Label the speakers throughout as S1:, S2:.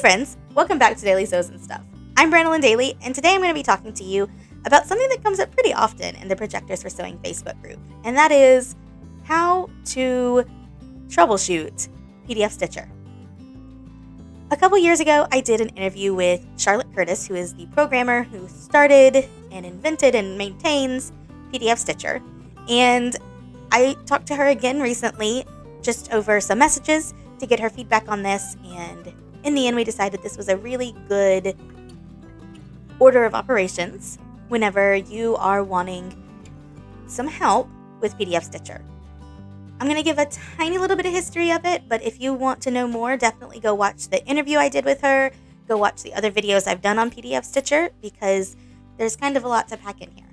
S1: friends, welcome back to Daily Sews and Stuff. I'm Brandolyn Daly, and today I'm going to be talking to you about something that comes up pretty often in the Projectors for Sewing Facebook group, and that is how to troubleshoot PDF Stitcher. A couple years ago, I did an interview with Charlotte Curtis, who is the programmer who started and invented and maintains PDF Stitcher, and I talked to her again recently just over some messages to get her feedback on this, and in the end we decided this was a really good order of operations whenever you are wanting some help with PDF Stitcher. I'm going to give a tiny little bit of history of it, but if you want to know more, definitely go watch the interview I did with her, go watch the other videos I've done on PDF Stitcher, because there's kind of a lot to pack in here.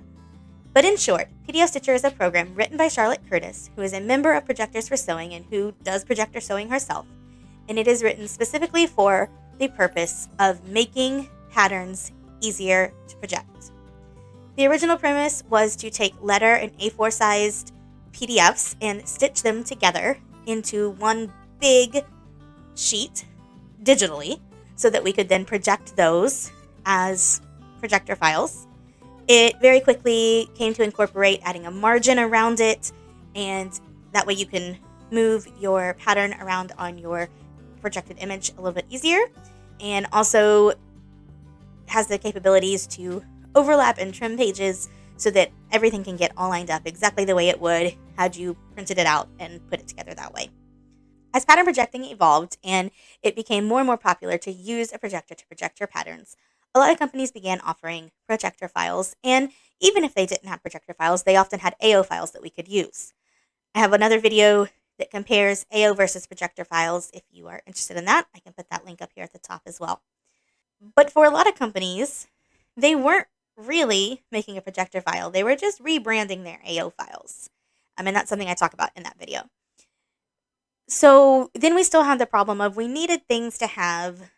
S1: But in short, PDF Stitcher is a program written by Charlotte Curtis, who is a member of Projectors for Sewing and who does projector sewing herself. And it is written specifically for the purpose of making patterns easier to project. The original premise was to take letter and A4 sized PDFs and stitch them together into one big sheet digitally so that we could then project those as projector files. It very quickly came to incorporate adding a margin around it, and that way you can move your pattern around on your projected image a little bit easier, and also has the capabilities to overlap and trim pages so that everything can get all lined up exactly the way it would had you printed it out and put it together that way. As pattern projecting evolved and it became more and more popular to use a projector to project your patterns, a lot of companies began offering projector files, and even if they didn't have projector files, they often had AO files that we could use. I have another video that compares AO versus projector files. If you are interested in that, I can put that link up here at the top as well. But for a lot of companies, they weren't really making a projector file. They were just rebranding their AO files. And that's something I talk about in that video. So then we still have the problem of we needed things to have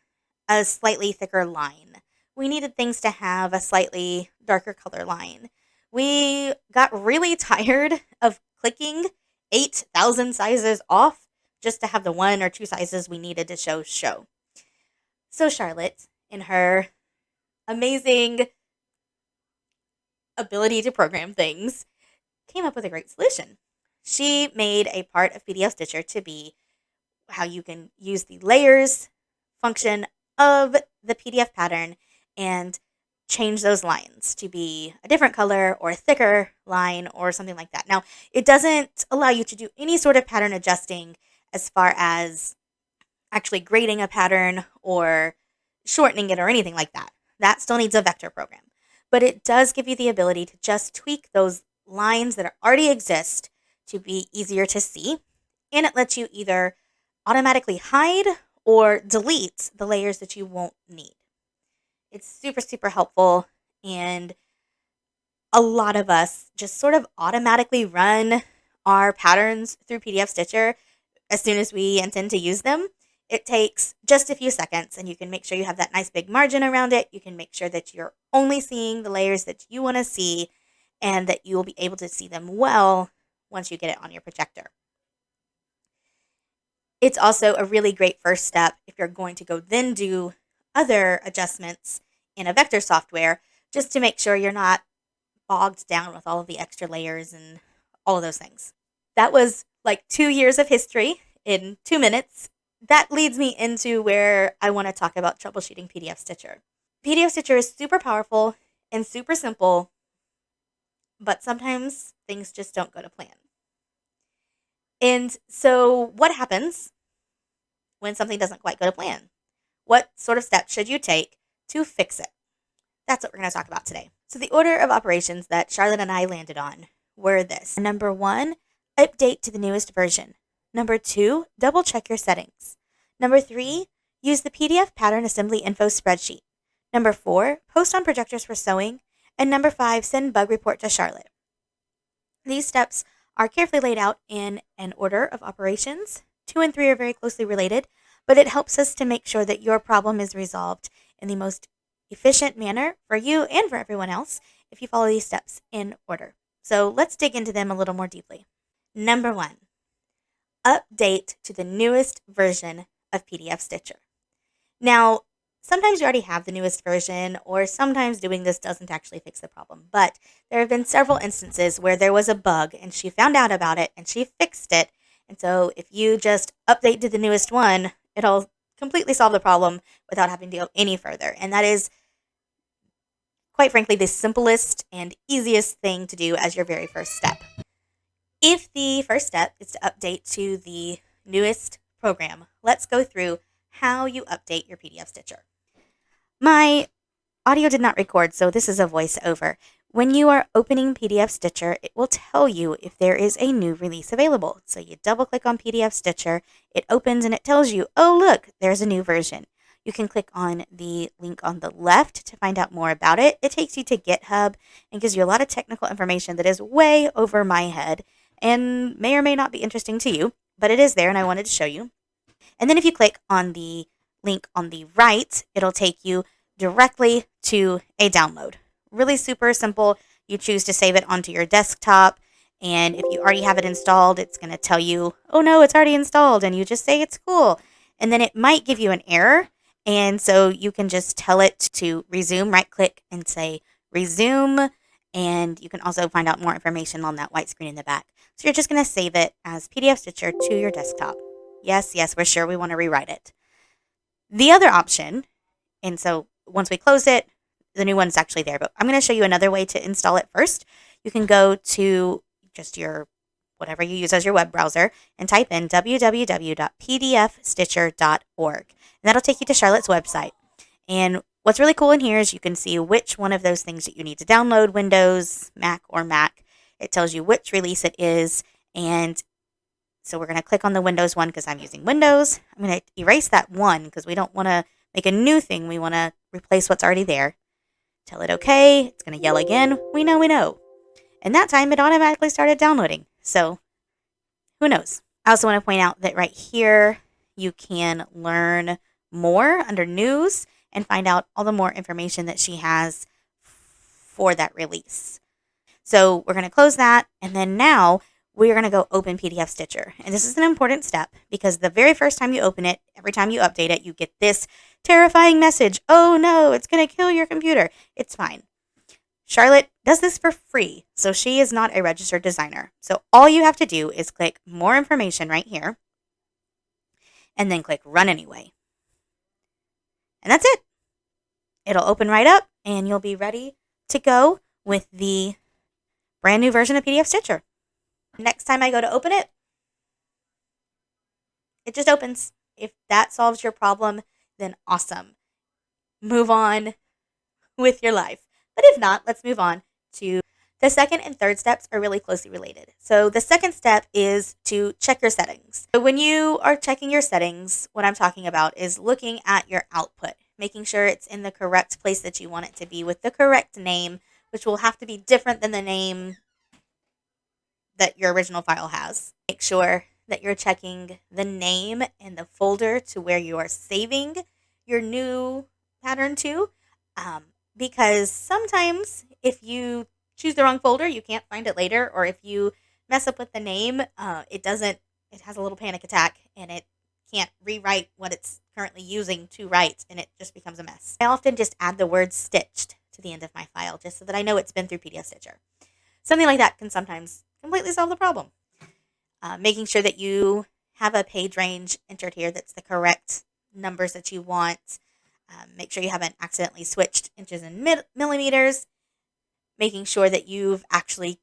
S1: a slightly thicker line. We needed things to have a slightly darker color line. We got really tired of clicking 8,000 sizes off just to have the one or two sizes we needed to show. So Charlotte, in her amazing ability to program things, came up with a great solution. She made a part of PDF Stitcher to be how you can use the layers function of the PDF pattern and change those lines to be a different color or a thicker line or something like that. Now, it doesn't allow you to do any sort of pattern adjusting as far as actually grading a pattern or shortening it or anything like that. That still needs a vector program. But it does give you the ability to just tweak those lines that already exist to be easier to see. And it lets you either automatically hide or delete the layers that you won't need. It's super, super helpful, and a lot of us just sort of automatically run our patterns through PDF Stitcher as soon as we intend to use them. It takes just a few seconds, and you can make sure you have that nice big margin around it. You can make sure that you're only seeing the layers that you want to see and that you will be able to see them well once you get it on your projector. It's also a really great first step if you're going to go then do other adjustments in a vector software, just to make sure you're not bogged down with all of the extra layers and all of those things. That was like 2 years of history in 2 minutes. That leads me into where I want to talk about troubleshooting PDF Stitcher. PDF Stitcher is super powerful and super simple, but sometimes things just don't go to plan. And so what happens when something doesn't quite go to plan? What sort of steps should you take to fix it? That's what we're going to talk about today. So the order of operations that Charlotte and I landed on were this. Number 1, update to the newest version. Number 2, double check your settings. Number 3, use the PDF pattern assembly info spreadsheet. Number 4, post on Projectors for Sewing. And number 5, send bug report to Charlotte. These steps are carefully laid out in an order of operations. 2 and 3 are very closely related, but it helps us to make sure that your problem is resolved in the most efficient manner for you and for everyone else if you follow these steps in order. So let's dig into them a little more deeply. Number 1, update to the newest version of PDF Stitcher. Now, sometimes you already have the newest version, or sometimes doing this doesn't actually fix the problem. But there have been several instances where there was a bug and she found out about it and she fixed it. And so if you just update to the newest one, it'll completely solve the problem without having to go any further. And that is, quite frankly, the simplest and easiest thing to do as your very first step. If the first step is to update to the newest program, let's go through how you update your PDF Stitcher. My audio did not record, so this is a voiceover. When you are opening PDF Stitcher, it will tell you if there is a new release available. So you double click on PDF Stitcher, it opens and it tells you, oh look, there's a new version. You can click on the link on the left to find out more about it. It takes you to GitHub and gives you a lot of technical information that is way over my head and may or may not be interesting to you, but it is there and I wanted to show you. And then if you click on the link on the right, it'll take you directly to a download. Really super simple. You choose to save it onto your desktop, and if you already have it installed, it's going to tell you, oh no, it's already installed, and you just say it's cool. And then it might give you an error, and so you can just tell it to resume, right click and say resume, and you can also find out more information on that white screen in the back. So you're just going to save it as PDF Stitcher to your desktop. Yes, we're sure we want to rewrite it. The other option, and so once we close it, the new one's actually there, but I'm going to show you another way to install it first. You can go to just your, whatever you use as your web browser, and type in www.pdfstitcher.org. And that'll take you to Charlotte's website. And what's really cool in here is you can see which one of those things that you need to download, Windows, Mac, or Mac. It tells you which release it is, and so we're going to click on the Windows one because I'm using Windows. I'm going to erase that one because we don't want to make a new thing. We want to replace what's already there. Tell it okay. It's going to yell again. We know. And that time it automatically started downloading. So who knows? I also want to point out that right here you can learn more under news and find out all the more information that she has for that release. So we're going to close that, and then now we're going to go open PDF Stitcher. And this is an important step because the very first time you open it, every time you update it, you get this terrifying message. Oh no, it's going to kill your computer. It's fine. Charlotte does this for free, so she is not a registered designer. So all you have to do is click more information right here and then click run anyway. And that's it. It'll open right up and you'll be ready to go with the brand new version of PDF Stitcher. Next time I go to open it, it just opens. If that solves your problem, then awesome. Move on with your life. But if not, let's move on to the second and third steps are really closely related. So the second step is to check your settings. So when you are checking your settings, what I'm talking about is looking at your output, making sure it's in the correct place that you want it to be with the correct name, which will have to be different than the name that your original file has. Make sure that you're checking the name and the folder to where you are saving your new pattern to, because sometimes if you choose the wrong folder, you can't find it later, or if you mess up with the name, it has a little panic attack and it can't rewrite what it's currently using to write, and it just becomes a mess. I often just add the word stitched to the end of my file just so that I know it's been through PDF Stitcher. Something like that can sometimes completely solve the problem. Making sure that you have a page range entered here that's the correct numbers that you want. Make sure you haven't accidentally switched inches and millimeters. Making sure that you've actually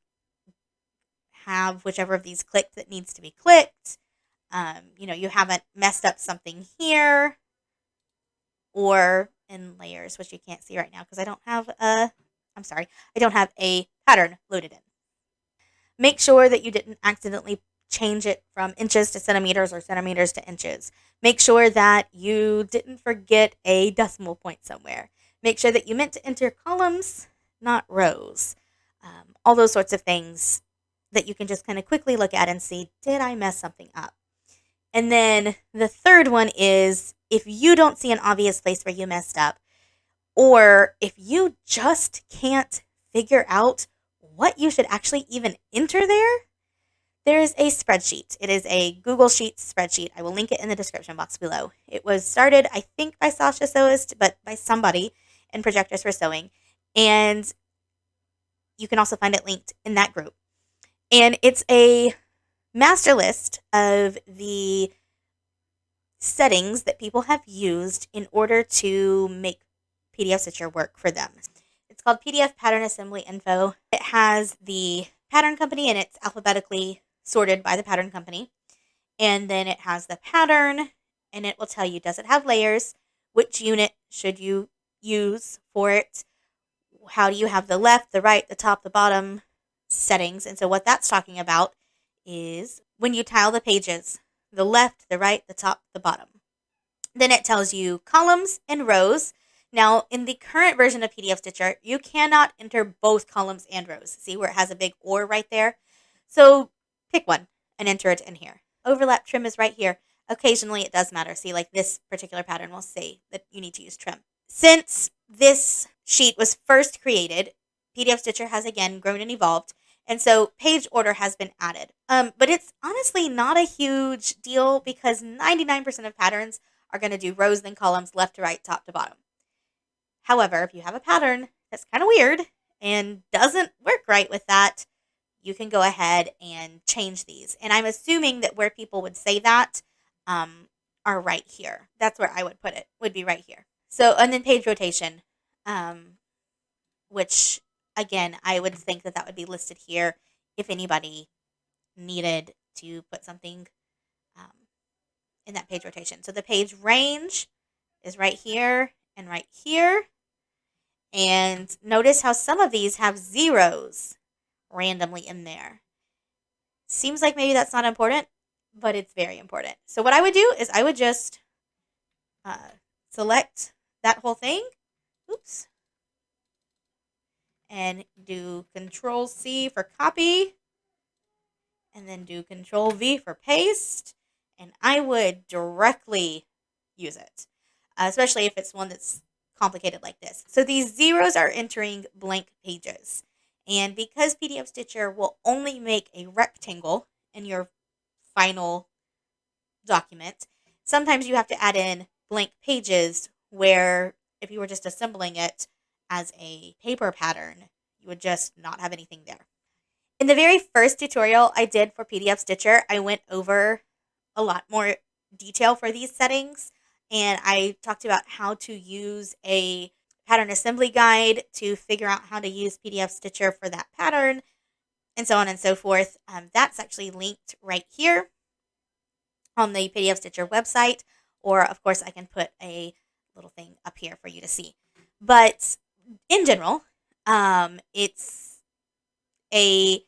S1: have whichever of these clicked that needs to be clicked. You haven't messed up something here or in layers, which you can't see right now because I don't have a pattern loaded in. Make sure that you didn't accidentally change it from inches to centimeters or centimeters to inches. Make sure that you didn't forget a decimal point somewhere. Make sure that you meant to enter columns, not rows. All those sorts of things that you can just kind of quickly look at and see, did I mess something up? And then the third one is if you don't see an obvious place where you messed up, or if you just can't figure out what you should actually even enter there, There is a spreadsheet. It is a Google Sheets spreadsheet. I will link it in the description box below. It was started, I think, by Sasha Sewist, but by somebody in Projectors for Sewing. And you can also find it linked in that group. And it's a master list of the settings that people have used in order to make PDF Stitcher work for them. It's called PDF Pattern Assembly Info. It has the pattern company and it's alphabetically sorted by the pattern company. And then it has the pattern and it will tell you, does it have layers? Which unit should you use for it? How do you have the left, the right, the top, the bottom settings? And so what that's talking about is when you tile the pages, the left, the right, the top, the bottom. Then it tells you columns and rows. Now, in the current version of PDF Stitcher, you cannot enter both columns and rows. See where it has a big or right there? So pick one and enter it in here. Overlap trim is right here. Occasionally it does matter. See, like this particular pattern will say that you need to use trim. Since this sheet was first created, PDF Stitcher has again grown and evolved. And so page order has been added. But it's honestly not a huge deal because 99% of patterns are going to do rows, then columns, left to right, top to bottom. However, if you have a pattern that's kind of weird and doesn't work right with that, you can go ahead and change these. And I'm assuming that where people would say that are right here. That's where I would put it, would be right here. So, and then page rotation, which again, I would think that that would be listed here if anybody needed to put something in that page rotation. So the page range is right here and right here. And notice how some of these have zeros randomly in there. Seems like maybe that's not important, but it's very important. So what I would do is I would just select that whole thing. Oops. And do Control C for copy. And then do Control V for paste. And I would directly use it, especially if it's one that's complicated like this. So these zeros are entering blank pages. And because PDF Stitcher will only make a rectangle in your final document, sometimes you have to add in blank pages where if you were just assembling it as a paper pattern, you would just not have anything there. In the very first tutorial I did for PDF Stitcher, I went over a lot more detail for these settings. And I talked about how to use a pattern assembly guide to figure out how to use PDF Stitcher for that pattern, and so on and so forth. That's actually linked right here on the PDF Stitcher website, or of course I can put a little thing up here for you to see. But in general, it's a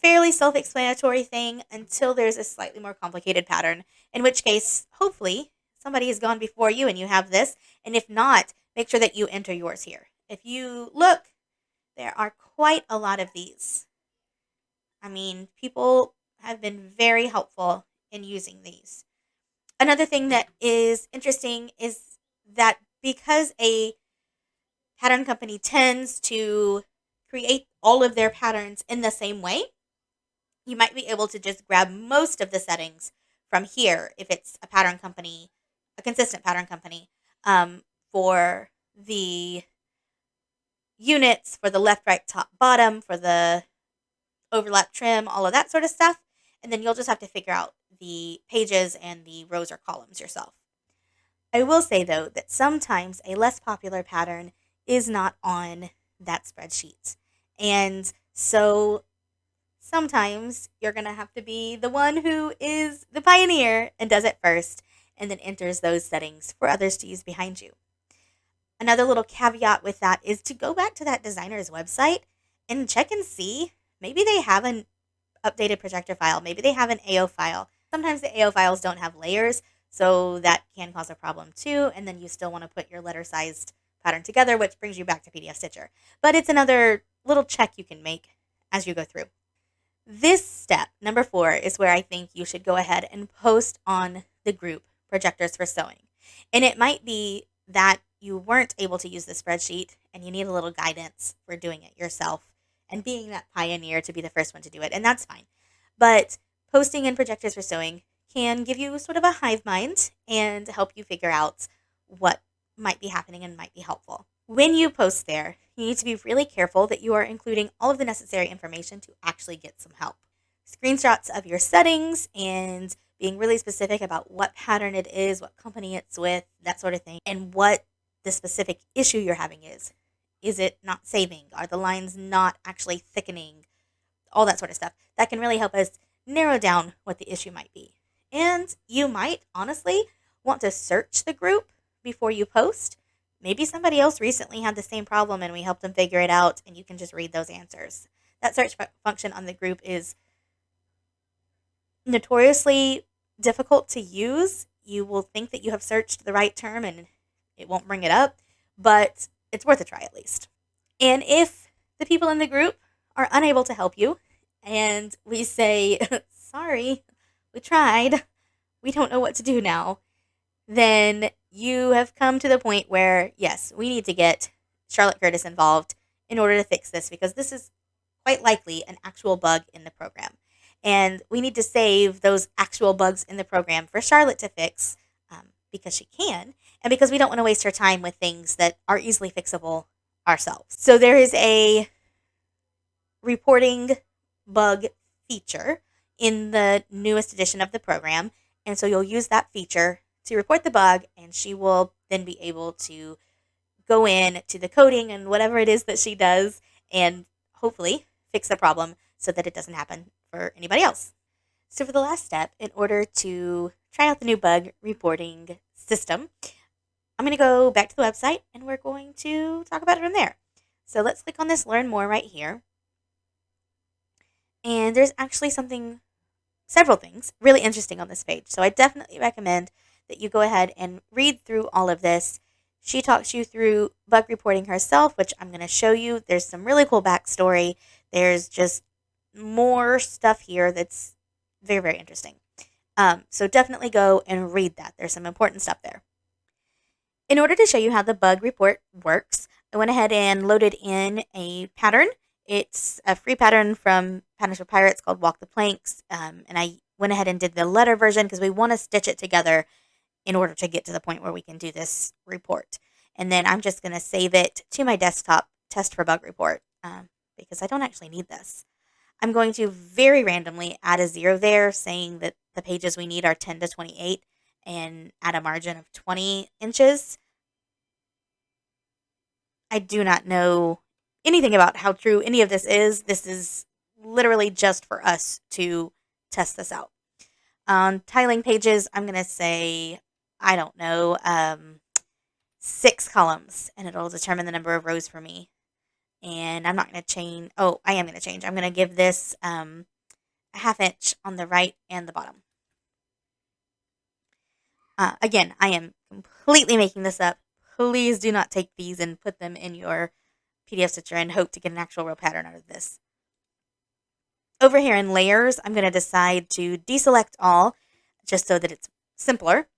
S1: fairly self-explanatory thing until there's a slightly more complicated pattern, in which case, hopefully, somebody has gone before you and you have this, and if not, make sure that you enter yours here. If you look, there are quite a lot of these. I mean, people have been very helpful in using these. Another thing that is interesting is that because a pattern company tends to create all of their patterns in the same way, you might be able to just grab most of the settings from here if it's a pattern company, a consistent pattern company, for the units, for the left, right, top, bottom, for the overlap trim, all of that sort of stuff. And then you'll just have to figure out the pages and the rows or columns yourself. I will say, though, that sometimes a less popular pattern is not on that spreadsheet. And so sometimes you're going to have to be the one who is the pioneer and does it first and then enters those settings for others to use behind you. Another little caveat with that is to go back to that designer's website and check and see. Maybe they have an updated projector file. Maybe they have an AO file. Sometimes the AO files don't have layers, so that can cause a problem too. And then you still want to put your letter-sized pattern together, which brings you back to PDF Stitcher. But it's another little check you can make as you go through. This step, number 4, is where I think you should go ahead and post on the group, Projectors for Sewing. And it might be that you weren't able to use the spreadsheet and you need a little guidance for doing it yourself and being that pioneer to be the first one to do it, and that's fine. But posting in Projectors for Sewing can give you sort of a hive mind and help you figure out what might be happening and might be helpful. When you post there, you need to be really careful that you are including all of the necessary information to actually get some help. Screenshots of your settings and being really specific about what pattern it is, what company it's with, that sort of thing, and what the specific issue you're having is. Is it not saving? Are the lines not actually thickening? All that sort of stuff. That can really help us narrow down what the issue might be. And you might, honestly, want to search the group before you post. Maybe somebody else recently had the same problem and we helped them figure it out, and you can just read those answers. That search function on the group is notoriously difficult to use. You will think that you have searched the right term and it won't bring it up, but it's worth a try at least. And if the people in the group are unable to help you and we say, sorry, we tried, we don't know what to do now, then you have come to the point where, yes, we need to get Charlotte Curtis involved in order to fix this, because this is quite likely an actual bug in the program. And we need to save those actual bugs in the program for Charlotte to fix, because she can, and because we don't want to waste her time with things that are easily fixable ourselves. So there is a reporting bug feature in the newest edition of the program, and so you'll use that feature to report the bug, and she will then be able to go in to the coding and whatever it is that she does and hopefully fix the problem so that it doesn't happen for anybody else. So for the last step, in order to try out the new bug reporting system, I'm going to go back to the website and we're going to talk about it from there. So let's click on this Learn More right here. And there's actually several things really interesting on this page. So I definitely recommend that you go ahead and read through all of this. She talks you through bug reporting herself, which I'm going to show you. There's some really cool backstory. There's just more stuff here that's very, very interesting. So definitely go and read that. There's some important stuff there. In order to show you how the bug report works, I went ahead and loaded in a pattern. It's a free pattern from Patterns for Pirates called Walk the Planks. And I went ahead and did the letter version because we want to stitch it together in order to get to the point where we can do this report. And then I'm just going to save it to my desktop, Test for Bug Report, because I don't actually need this. I'm going to very randomly add a 0 there, saying that the pages we need are 10 to 28, and add a margin of 20 inches. I do not know anything about how true any of this is. This is literally just for us to test this out. On tiling pages, I'm going to say, I don't know, 6 columns, and it'll determine the number of rows for me. And I'm not going to change. Oh, I am going to change. I'm going to give this a 1/2 inch on the right and the bottom. Again, I am completely making this up. Please do not take these and put them in your PDF Stitcher and hope to get an actual real pattern out of this. Over here in layers, I'm going to decide to deselect all just so that it's simpler.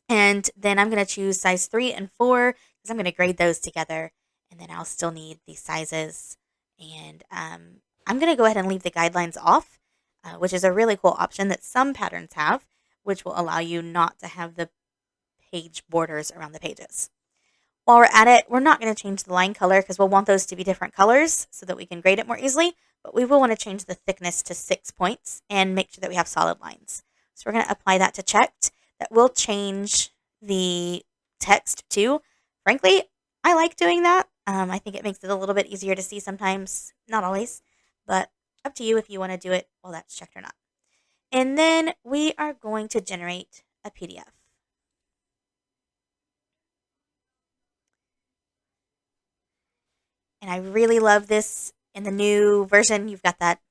S1: And then I'm going to choose size 3 and 4 because I'm going to grade those together. And then I'll still need these sizes. And I'm going to go ahead and leave the guidelines off, which is a really cool option that some patterns have, which will allow you not to have the page borders around the pages. While we're at it, we're not going to change the line color because we'll want those to be different colors so that we can grade it more easily, but we will want to change the thickness to 6 points and make sure that we have solid lines. So we're going to apply that to checked. That will change the text too. Frankly, I like doing that. I think it makes it a little bit easier to see sometimes, not always, but up to you if you want to do it while that's checked or not. And then we are going to generate a PDF. And I really love this. In the new version, you've got that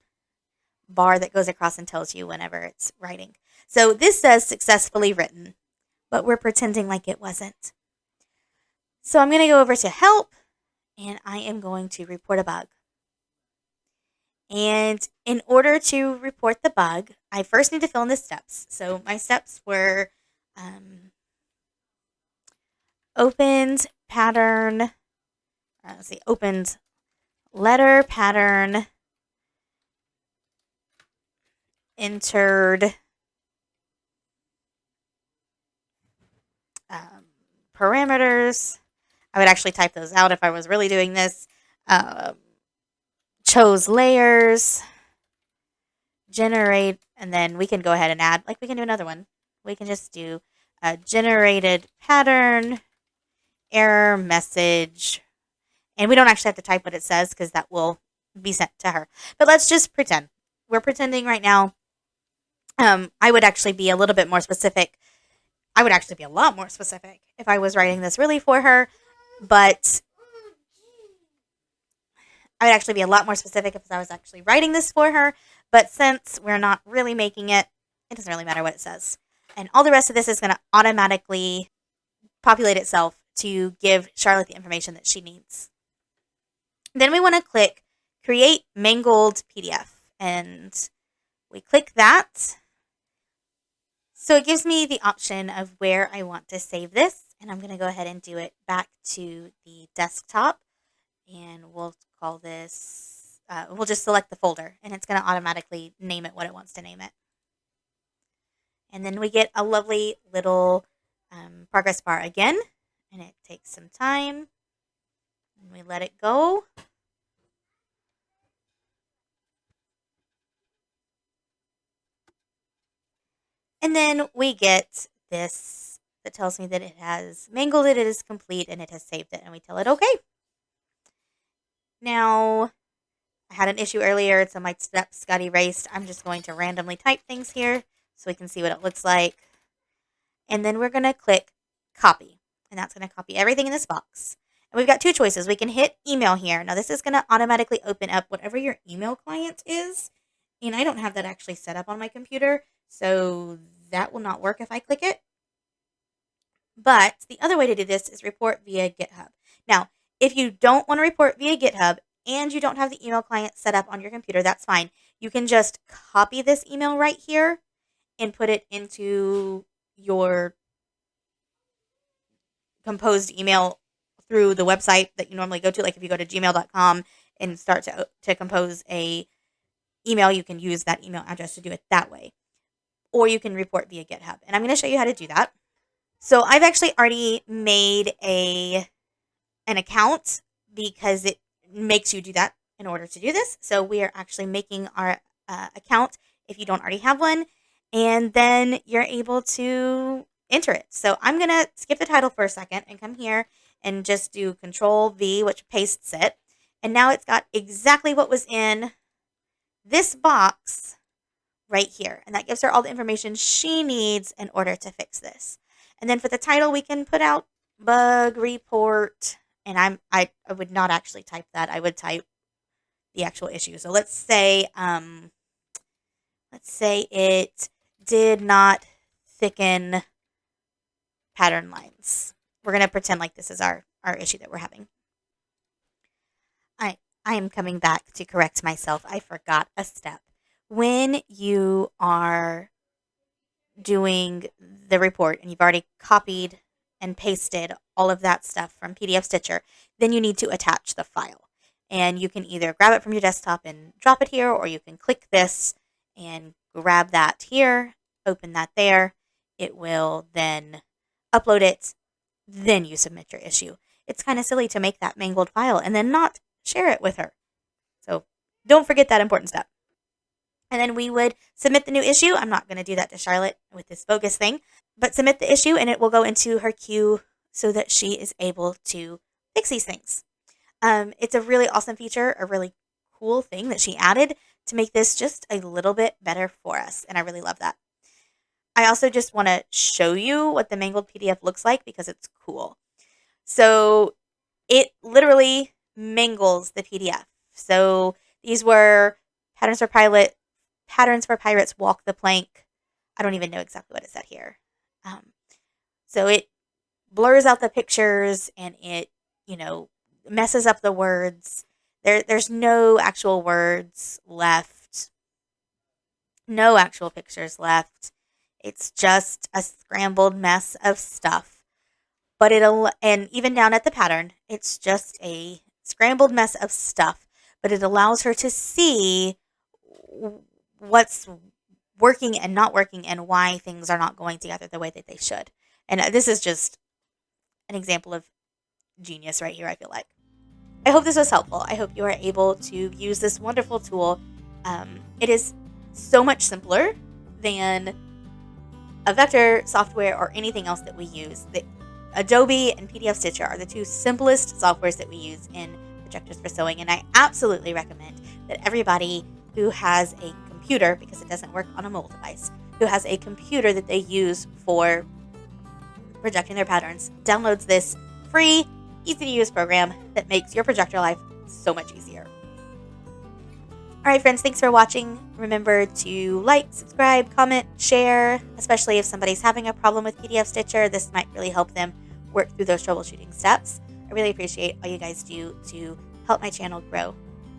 S1: bar that goes across and tells you whenever it's writing. So this says successfully written, but we're pretending like it wasn't. So I'm going to go over to help, and I am going to report a bug. And in order to report the bug, I first need to fill in the steps. So my steps were opened pattern, opened letter pattern entered parameters. I would actually type those out if I was really doing this. Um, chose layers, generate, and then we can go ahead and add, like we can do another one. We can just do a generated pattern, error message, and we don't actually have to type what it says because that will be sent to her. But let's just pretend. We're pretending right now. I would actually be a little bit more specific. I would actually be a lot more specific if I was writing this really for her, but I would actually be a lot more specific if I was actually writing this for her. But since we're not really making it, it doesn't really matter what it says. And all the rest of this is going to automatically populate itself to give Charlotte the information that she needs. Then we want to click Create Mangled PDF. And we click that. So it gives me the option of where I want to save this. And I'm going to go ahead and do it back to the desktop. And we'll call this, we'll just select the folder. And it's going to automatically name it what it wants to name it. And then we get a lovely little progress bar again. And it takes some time. And we let it go. And then we get this that tells me that it has mangled it is complete, and it has saved it. And we tell it okay. Now, I had an issue earlier, so my steps got erased. I'm just going to randomly type things here so we can see what it looks like. And then we're going to click copy. And that's going to copy everything in this box. And we've got two choices. We can hit email here. Now, this is going to automatically open up whatever your email client is. And I don't have that actually set up on my computer, so that will not work if I click it. But the other way to do this is report via GitHub. Now, if you don't want to report via GitHub and you don't have the email client set up on your computer, that's fine. You can just copy this email right here and put it into your composed email through the website that you normally go to. Like if you go to gmail.com and start to compose a email, you can use that email address to do it that way. Or you can report via GitHub. And I'm going to show you how to do that. So I've actually already made an account because it makes you do that in order to do this. So we are actually making our account if you don't already have one. And then you're able to enter it. So I'm going to skip the title for a second and come here and just do Control V, which pastes it. And now it's got exactly what was in this box right here. And that gives her all the information she needs in order to fix this. And then for the title, we can put out bug report. And I would not actually type that. I would type the actual issue. So let's say it did not thicken pattern lines. We're going to pretend like this is our issue that we're having. I am coming back to correct myself. I forgot a step. When you are doing the report and you've already copied and pasted all of that stuff from PDF Stitcher, then you need to attach the file. And you can either grab it from your desktop and drop it here, or you can click this and grab that here, open that there. It will then upload it, then you submit your issue. It's kind of silly to make that mangled file and then not share it with her. So don't forget that important step. And then we would submit the new issue. I'm not going to do that to Charlotte with this bogus thing, but submit the issue and it will go into her queue so that she is able to fix these things. It's a really awesome feature, a really cool thing that she added to make this just a little bit better for us. And I really love that. I also just want to show you what the mangled PDF looks like because it's cool. So it literally mangles the PDF. So these were Patterns for Pirates Walk the Plank. I don't even know exactly what it said here. So it blurs out the pictures and it, messes up the words. There's no actual words left. No actual pictures left. It's just a scrambled mess of stuff. And even down at the pattern, it's just a scrambled mess of stuff. but it allows her to see what's working and not working and why things are not going together the way that they should. And this is just an example of genius right here, I feel like. I hope this was helpful. I hope you are able to use this wonderful tool. It is so much simpler than a vector software or anything else that we use. Adobe and PDF Stitcher are the two simplest softwares that we use in Projectors for Sewing, and I absolutely recommend that everybody who has a computer, because it doesn't work on a mobile device, who has a computer that they use for projecting their patterns, downloads this free, easy-to-use program that makes your projector life so much easier. All right, friends, thanks for watching. Remember to like, subscribe, comment, share, especially if somebody's having a problem with PDF Stitcher. This might really help them work through those troubleshooting steps. I really appreciate all you guys do to help my channel grow.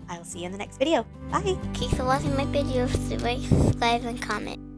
S1: I will see you in the next video. Bye.
S2: Okay, so watching my videos, subscribe and comment.